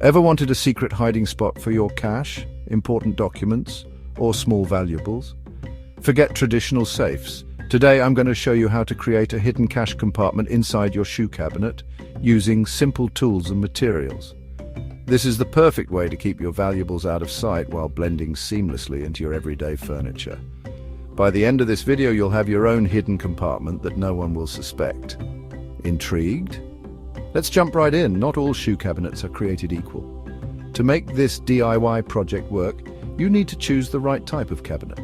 Ever wanted a secret hiding spot for your cash, important documents, or small valuables? Forget traditional safes. Today I'm going to show you how to create a hidden cash compartment inside your shoe cabinet using simple tools and materials. This is the perfect way to keep your valuables out of sight while blending seamlessly into your everyday furniture. By the end of this video, you'll have your own hidden compartment that no one will suspect. Intrigued? Let's jump right in. Not all shoe cabinets are created equal. To make this DIY project work, you need to choose the right type of cabinet.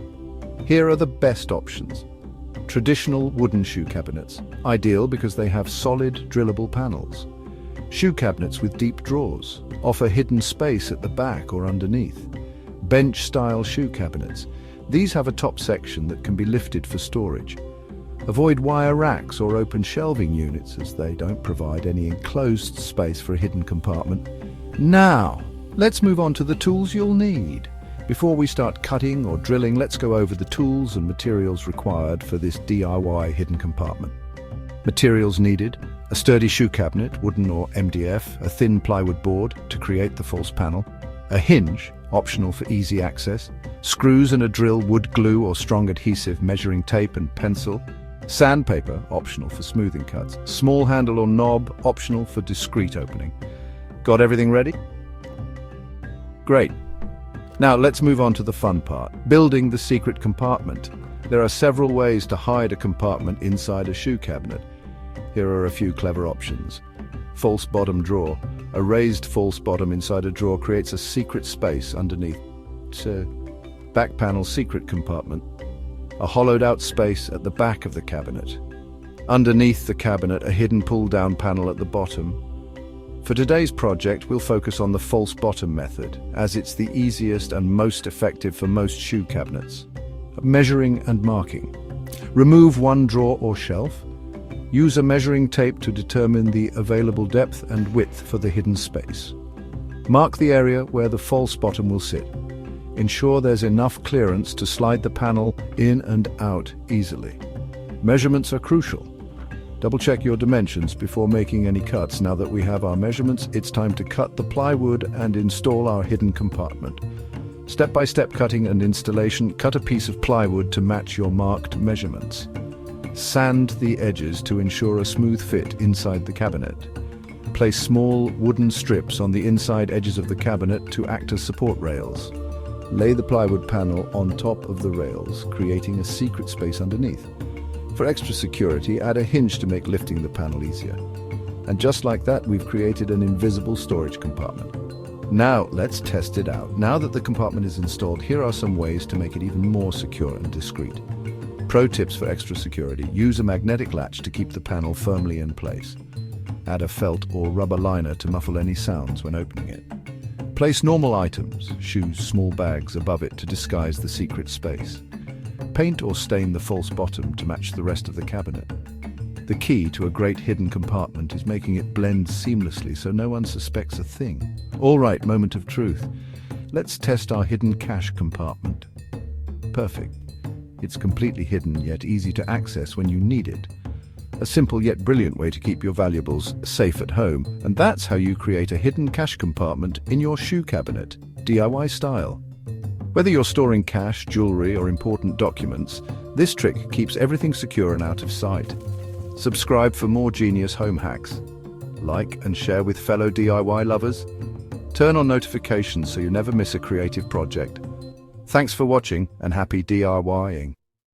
Here are the best options. Traditional wooden shoe cabinets, ideal because they have solid, drillable panels. Shoe cabinets with deep drawers, offer hidden space at the back or underneath. Bench-style shoe cabinets. These have a top section that can be lifted for storage. Avoid wire racks or open shelving units as they don't provide any enclosed space for a hidden compartment. Now, let's move on to the tools you'll need. Before we start cutting or drilling, let's go over the tools and materials required for this DIY hidden compartment. Materials needed: a sturdy shoe cabinet, wooden or MDF, a thin plywood board to create the false panel, a hinge, optional for easy access, screws and a drill, wood glue or strong adhesive, measuring tape and pencil, sandpaper, optional for smoothing cuts, small handle or knob, optional for discreet opening. Got everything ready? Great. Now let's move on to the fun part, building the secret compartment. There are several ways to hide a compartment inside a shoe cabinet. Here are a few clever options. False bottom drawer. A raised false bottom inside a drawer creates a secret space underneath. Back panel secret compartment. A hollowed out space at the back of the cabinet. Underneath the cabinet, a hidden pull-down panel at the bottom. For today's project, we'll focus on the false bottom method, as it's the easiest and most effective for most shoe cabinets. Measuring and marking. Remove one drawer or shelf. Use a measuring tape to determine the available depth and width for the hidden space. Mark the area where the false bottom will sit. Ensure there's enough clearance to slide the panel in and out easily. Measurements are crucial. Double-check your dimensions before making any cuts. Now that we have our measurements, it's time to cut the plywood and install our hidden compartment. Step-by-step cutting and installation. Cut a piece of plywood to match your marked measurements. Sand the edges to ensure a smooth fit inside the cabinet. Place small wooden strips on the inside edges of the cabinet to act as support rails. Lay the plywood panel on top of the rails, creating a secret space underneath. For extra security, add a hinge to make lifting the panel easier. And just like that, we've created an invisible storage compartment. Now, let's test it out. Now that the compartment is installed, here are some ways to make it even more secure and discreet. Pro tips for extra security: use a magnetic latch to keep the panel firmly in place. Add a felt or rubber liner to muffle any sounds when opening it. Place normal items, shoes, small bags, above it to disguise the secret space. Paint or stain the false bottom to match the rest of the cabinet. The key to a great hidden compartment is making it blend seamlessly so no one suspects a thing. All right, moment of truth. Let's test our hidden cash compartment. Perfect. It's completely hidden yet easy to access when you need it. A simple yet brilliant way to keep your valuables safe at home. And that's how you create a hidden cash compartment in your shoe cabinet, DIY style. Whether you're storing cash, jewelry, or important documents, this trick keeps everything secure and out of sight. Subscribe for more genius home hacks. Like and share with fellow DIY lovers. Turn on notifications so you never miss a creative project. Thanks for watching and happy DIYing.